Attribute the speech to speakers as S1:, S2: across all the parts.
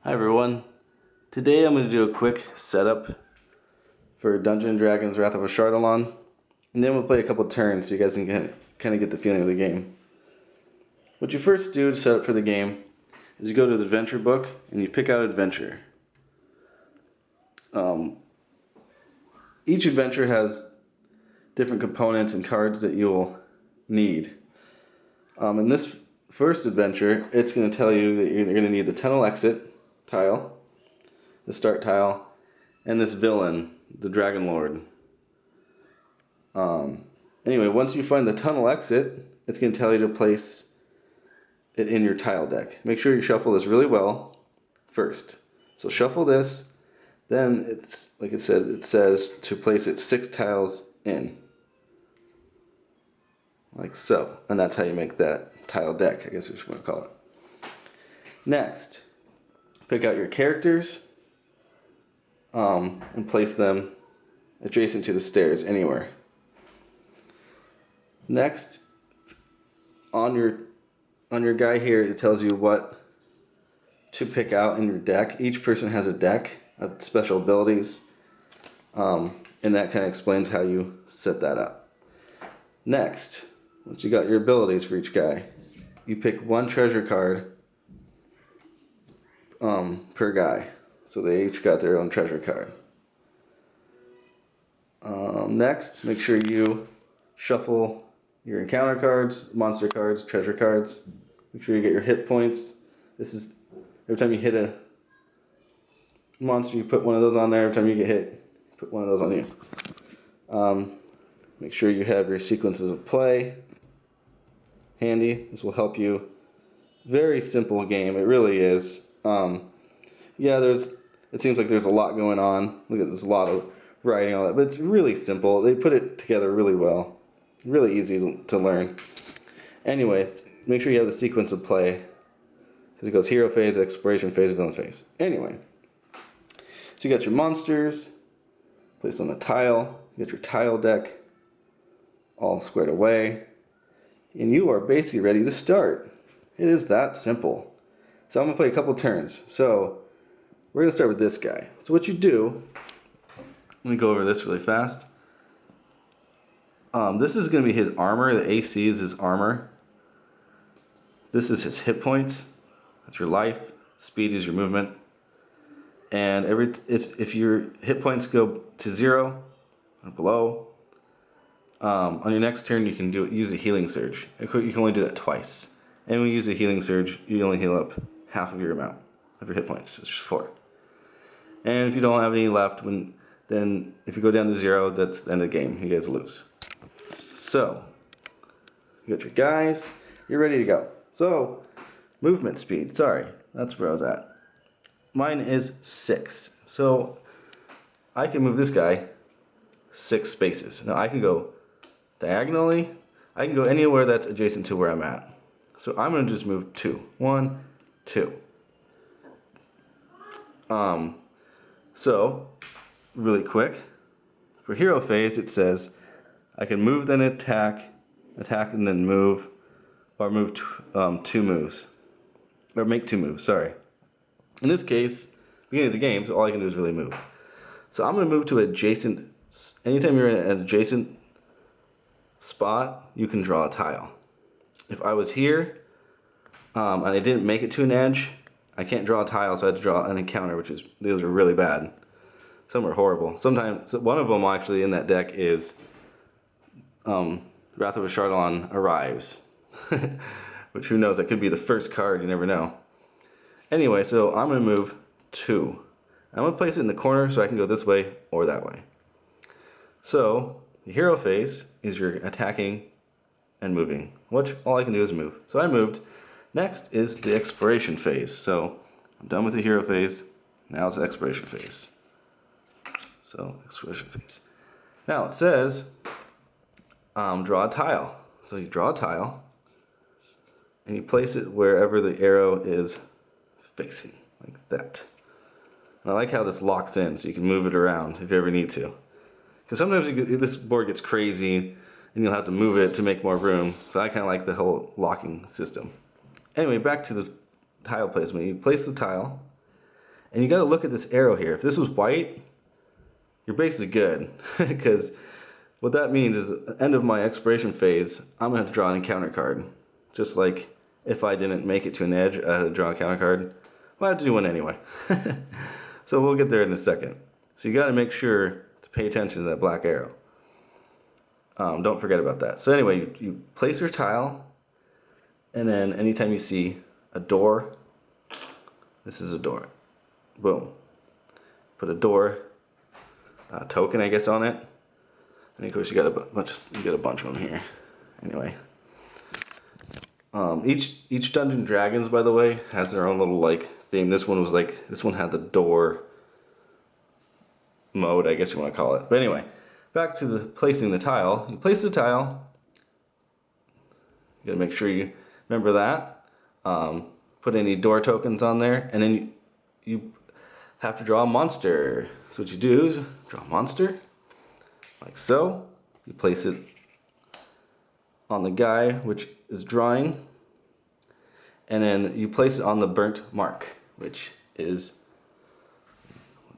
S1: Hi everyone. Today I'm going to do a quick setup for Dungeons & Dragons Wrath of Ashardalon, and then we'll play a couple turns so you guys can kind of get the feeling of the game. What you first do to set up for the game is you go to the adventure book and you pick out adventure. Each adventure has different components and cards that you'll need. In this first adventure, it's going to tell you that you're going to need the tunnel exit tile, the start tile, and this villain, the Dragon Lord. Anyway, once you find the tunnel exit, it's going to tell you to place it in your tile deck. Make sure you shuffle this really well first. So shuffle this, then it's like it says to place it 6 tiles in. Like so. And that's how you make that tile deck, I guess is what you want to call it. Next, pick out your characters and place them adjacent to the stairs anywhere. Next, on your guy here, it tells you what to pick out in your deck. Each person has a deck of special abilities, and that kind of explains how you set that up. Next, once you got your abilities for each guy, you pick 1 treasure card per guy. So they each got their own treasure card. Next, make sure you shuffle your encounter cards, monster cards, treasure cards. Make sure you get your hit points. This is every time you hit a monster, you put one of those on there. Every time you get hit, put one of those on you. Make sure you have your sequences of play handy. This will help you. Very simple game. It really is. It seems like there's a lot going on. Look at there's a lot of writing, all that, but it's really simple. They put it together really well. Really easy to learn. Anyway, make sure you have the sequence of play, because it goes hero phase, exploration phase, villain phase. Anyway, so you got your monsters placed on the tile. You got your tile deck all squared away, and you are basically ready to start. It is that simple. So I'm going to play a couple turns. So we're going to start with this guy. So what you do, let me go over this really fast. This is going to be his armor. The AC is his armor. This is his hit points. That's your life. Speed is your movement. And if your hit points go to 0 or below, on your next turn you can use a healing surge. You can only do that twice. And when you use a healing surge, you only heal up half of your amount of your hit points. It's just 4. And if you don't have any left, then if you go down to 0, that's the end of the game. You guys lose. So, you got your guys. You're ready to go. So, movement speed. Sorry, that's where I was at. Mine is 6. So, I can move this guy 6 spaces. Now, I can go diagonally. I can go anywhere that's adjacent to where I'm at. So, I'm going to just move 2. 1, 2. So, really quick, for hero phase it says I can move then attack and then move, or move 2 moves, or make 2 moves, sorry. In this case, beginning of the game, so all I can do is really move. So I'm going to move to adjacent, anytime you're in an adjacent spot, you can draw a tile. If I was here, and I didn't make it to an edge, I can't draw a tile, so I had to draw an encounter, those are really bad. Some are horrible. Sometimes, one of them actually in that deck is Wrath of Ashardalon Arrives. Which, who knows, that could be the first card, you never know. Anyway, so I'm going to move 2. I'm going to place it in the corner so I can go this way or that way. So, the hero phase is your attacking and moving, which all I can do is move. So I moved. Next is the exploration phase. So I'm done with the hero phase. Now it's the exploration phase. So exploration phase. Now it says draw a tile. So you draw a tile and you place it wherever the arrow is facing, like that. And I like how this locks in, so you can move it around if you ever need to. Because sometimes this board gets crazy and you'll have to move it to make more room. So I kind of like the whole locking system. Anyway, back to the tile placement. You place the tile, And you got to look at this arrow here. If this was white, you're basically good. Because what that means is at the end of my exploration phase, I'm going to have to draw an encounter card. Just like if I didn't make it to an edge, I had to draw a counter card. Well, I have to do one anyway. So we'll get there in a second. So you got to make sure to pay attention to that black arrow. Don't forget about that. So anyway, you place your tile, and then anytime you see a door, this is a door. Boom. Put a door token, I guess, on it. And of course, you got a bunch of them here. Anyway, each Dungeon Dragons, by the way, has their own little like theme. This one had the door mode, I guess you want to call it. But anyway, back to the placing the tile. You place the tile. You gotta make sure you remember that. Put any door tokens on there, and then you have to draw a monster. So what you do is draw a monster, like so. You place it on the guy which is drawing, and then you place it on the burnt mark, which is,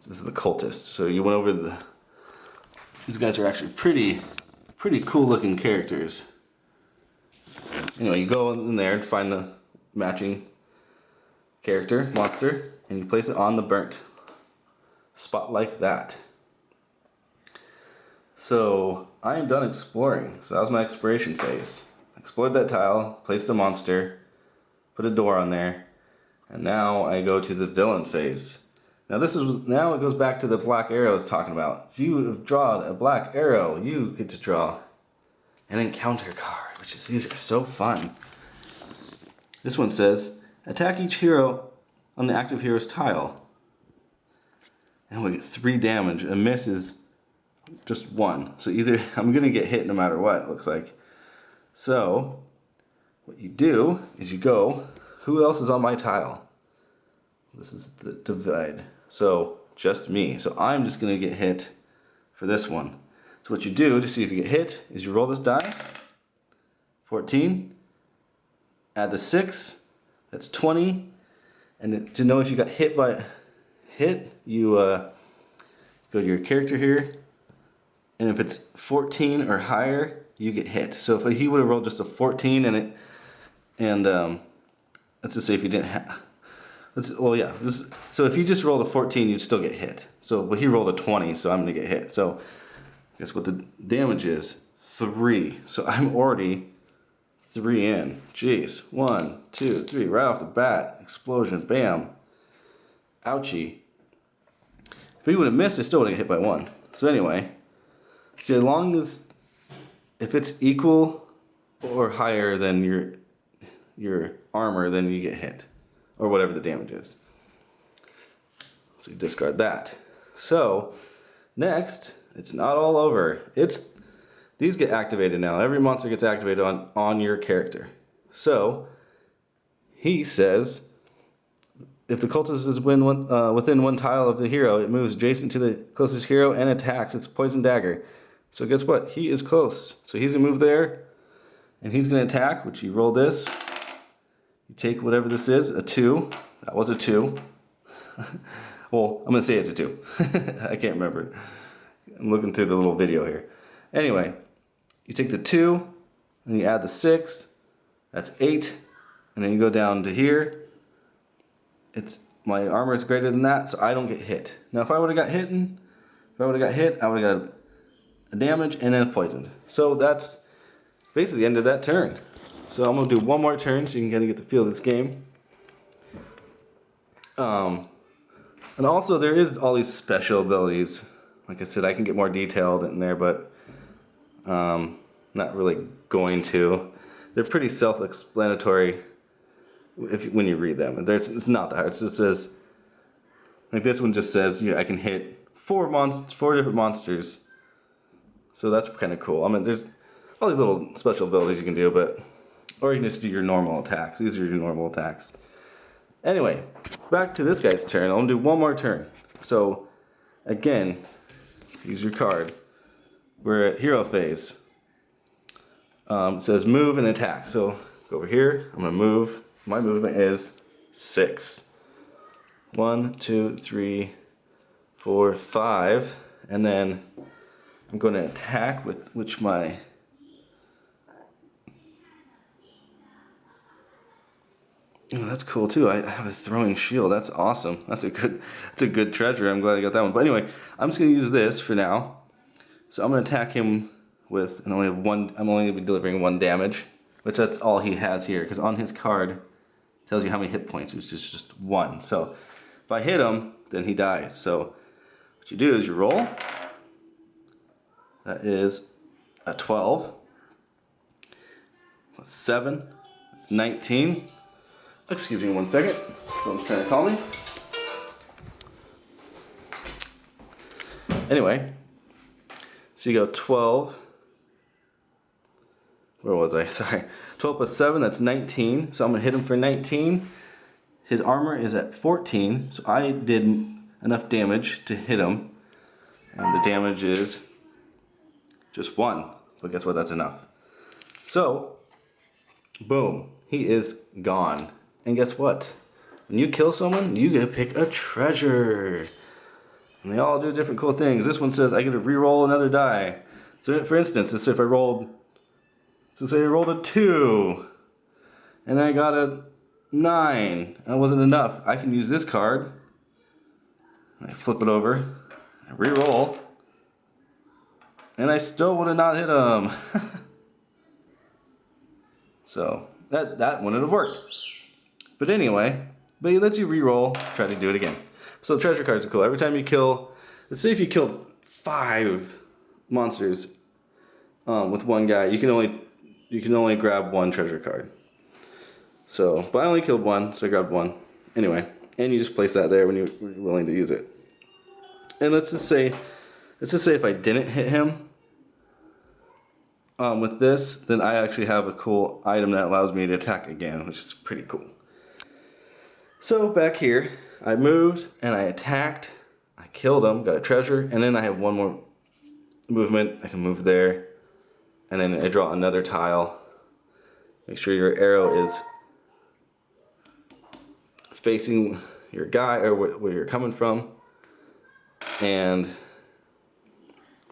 S1: this is the cultist. So you went over these guys are actually pretty cool looking characters. Anyway, you go in there and find the matching character, monster, and you place it on the burnt spot like that. So I am done exploring. So that was my exploration phase. Explored that tile, placed a monster, put a door on there, and now I go to the villain phase. Now it goes back to the black arrow I was talking about. If you have drawn a black arrow, you get to draw an encounter card, these are so fun. This one says, attack each hero on the active hero's tile. And we get 3 damage. A miss is just 1. So either I'm gonna get hit no matter what, it looks like. So what you do is you go, who else is on my tile? This is the divide. So just me. So I'm just gonna get hit for this one. So what you do to see if you get hit is you roll this die, 14, add the 6, that's 20, and to know if you got hit, you go to your character here, and if it's 14 or higher, you get hit. So if he would have rolled just a 14 let's just say if you didn't have, so if you just rolled a 14, you'd still get hit. But he rolled a 20, so I'm gonna get hit. So guess what the damage is? 3. So I'm already 3 in. Jeez. 1, 2, 3. Right off the bat. Explosion. Bam. Ouchie. If he would have missed, I still would have get hit by 1. So anyway, see, as long as if it's equal or higher than your armor, then you get hit, or whatever the damage is. So you discard that. So next, it's not all over. These get activated now. Every monster gets activated on your character. So he says, if the cultist is within 1 tile of the hero, it moves adjacent to the closest hero and attacks. It's poison dagger. So guess what? He is close. So he's gonna move there, and he's gonna attack. Which you roll this. You take whatever this is, a 2. That was a 2. Well, I'm gonna say it's a 2. I can't remember. I'm looking through the little video here. Anyway, you take the 2, and you add the 6. That's 8, and then you go down to here. My armor is greater than that, so I don't get hit. Now, if I would have got hit, I would have got a damage and then poisoned. So that's basically the end of that turn. So I'm gonna do one more turn so you can kind of get the feel of this game. And also there is all these special abilities. Like I said, I can get more detailed in there, but not really going to. They're pretty self-explanatory when you read them. It's not that hard. It just says, like this one just says, I can hit 4 different monsters. So that's kind of cool. I mean, there's all these little special abilities you can do, or you can just do your normal attacks. These are your normal attacks. Anyway, back to this guy's turn. I'm gonna do one more turn. So, again, use your card. We're at hero phase. It says move and attack. So, go over here. I'm gonna move. My movement is 6. 1, 2, 3, 4, 5, and then I'm going to attack with which my oh, that's cool too. I have a throwing shield. That's awesome. That's a good treasure. I'm glad I got that one. But anyway, I'm just gonna use this for now. So I'm gonna attack him with, and only have one. I'm only gonna be delivering 1 damage, which that's all he has here. Because on his card, it tells you how many hit points, which is just 1. So if I hit him, then he dies. So what you do is you roll. That is a 12, 7, 19. Excuse me 1 second. Someone's trying to call me. Anyway, so you go 12. Where was I? Sorry. 12 plus 7, that's 19. So I'm going to hit him for 19. His armor is at 14. So I did enough damage to hit him. And the damage is just 1. So guess what? That's enough. So, boom. He is gone. And guess what? When you kill someone, you get to pick a treasure. And they all do different cool things. This one says I get to re-roll another die. So for instance, let's say if I rolled, so say I rolled a 2, and I got a 9. That wasn't enough. I can use this card. I flip it over, I re-roll, and I still would have not hit him. So that wouldn't have worked. But anyway, but it lets you re-roll, try to do it again. So treasure cards are cool. Every time you kill, let's say if you killed 5 monsters with one guy, you can only grab 1 treasure card. So, but I only killed 1, so I grabbed 1. Anyway, and you just place that there when you're willing to use it. And let's just say if I didn't hit him with this, then I actually have a cool item that allows me to attack again, which is pretty cool. So back here, I moved and I attacked, I killed him, got a treasure, and then I have 1 more movement. I can move there, and then I draw another tile. Make sure your arrow is facing your guy or where you're coming from, and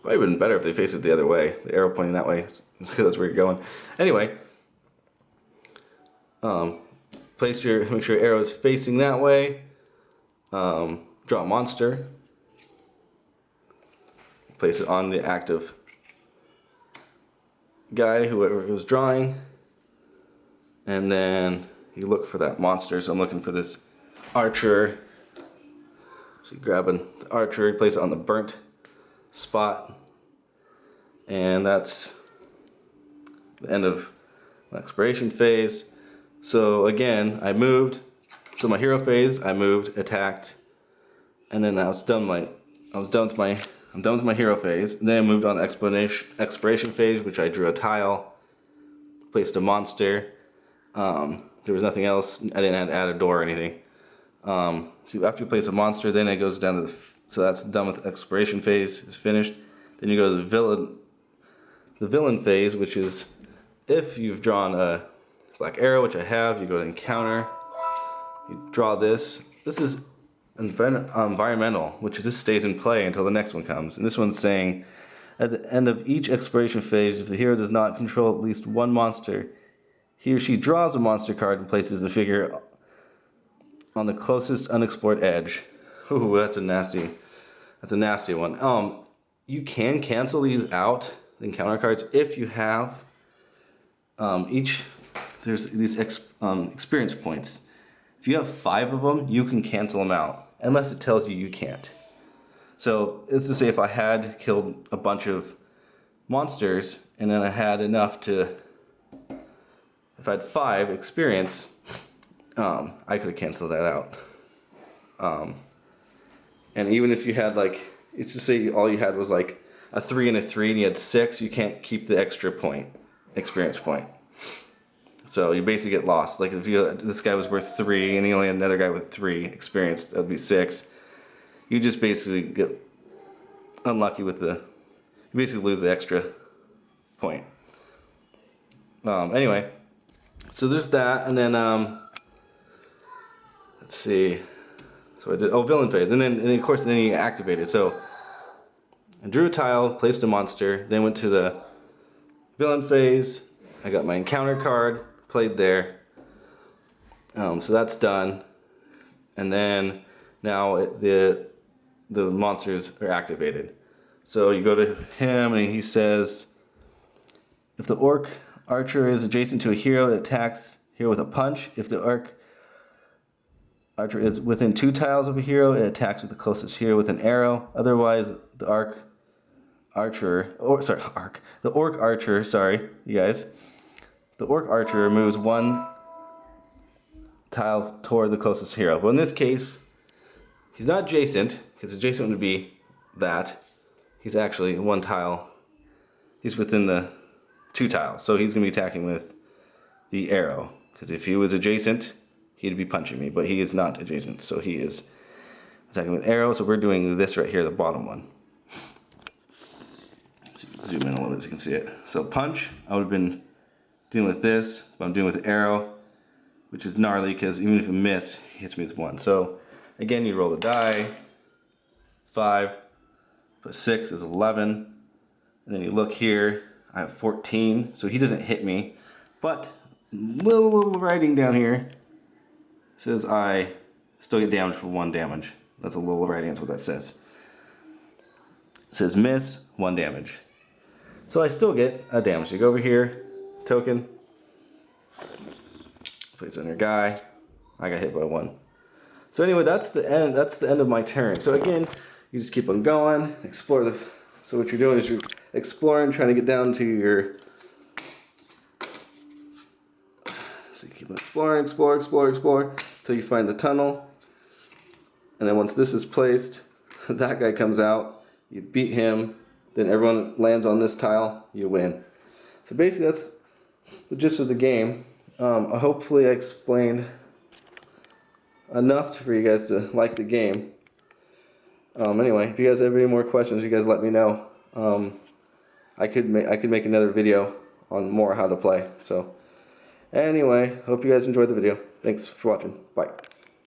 S1: probably would have been better if they faced it the other way, the arrow pointing that way, because that's where you're going. Anyway, make sure your arrow is facing that way. Draw a monster. Place it on the active guy, whoever was drawing. And then you look for that monster. So I'm looking for this archer. So you're grabbing the archer, you place it on the burnt spot. And that's the end of my exploration phase. So again, I moved. So my hero phase, I moved, attacked, and then I'm done with my hero phase. And then I moved on to exploration phase, which I drew a tile, placed a monster. There was nothing else. I didn't add a door or anything. So after you place a monster, then it goes down to so that's done with exploration phase. Is finished. Then you go to the villain phase, which is if you've drawn a black arrow, which I have. You go to encounter. You draw this. This is environmental, which just stays in play until the next one comes. And this one's saying, at the end of each exploration phase, if the hero does not control at least 1 monster, he or she draws a monster card and places the figure on the closest unexplored edge. Ooh, that's a nasty one. You can cancel these out, the encounter cards, if you have there's these experience points. If you have 5 of them, you can cancel them out, unless it tells you can't. So let's just say if I had killed a bunch of monsters, and then I had enough to, if I had 5 experience, I could have canceled that out. And even if you had let's just say all you had was like a 3 and a 3, and you had 6, you can't keep the extra experience point. So you basically get lost. Like if this guy was worth 3 and you only had another guy with 3 experience, that would be 6. You just basically get unlucky with you basically lose the extra point. Anyway, so there's that, and then let's see. So I did, villain phase, and then of course then you activate it. So I drew a tile, placed a monster, then went to the villain phase. I got my encounter card, played there. So that's done, and then now the monsters are activated. So you go to him, and he says, if the orc archer is adjacent to a hero, it attacks hero with a punch. If the orc archer is within 2 tiles of a hero, it attacks with the closest hero with an arrow. Otherwise, the orc archer, you guys. The orc archer moves 1 tile toward the closest hero. But in this case, he's not adjacent, because adjacent would be that. He's actually 1 tile. He's within the 2 tiles, so he's going to be attacking with the arrow. Because if he was adjacent, he'd be punching me, but he is not adjacent, so he is attacking with arrow. So we're doing this right here, the bottom one. Zoom in a little bit so you can see it. So punch, I would have been dealing with this, but I'm doing with arrow, which is gnarly because even if you miss, he hits me with 1. So again, you roll the die. 5 plus 6 is 11. And then you look here, I have 14, so he doesn't hit me. But little writing down here says I still get damage for 1 damage. That's a little writing, that's what that says. It says miss, 1 damage. So I still get a damage. So you go over here, token, place on your guy. I got hit by 1. So anyway, that's the end. That's the end of my turn. So again, you just keep on going, explore the. So what you're doing is you're exploring, trying to get down to your. So you keep on exploring, explore until you find the tunnel. And then once this is placed, that guy comes out. You beat him. Then everyone lands on this tile. You win. So basically, that's the gist of the game. Hopefully, I explained enough for you guys to like the game. Anyway, if you guys have any more questions, you guys let me know. I could make another video on more how to play. So anyway, hope you guys enjoyed the video. Thanks for watching. Bye.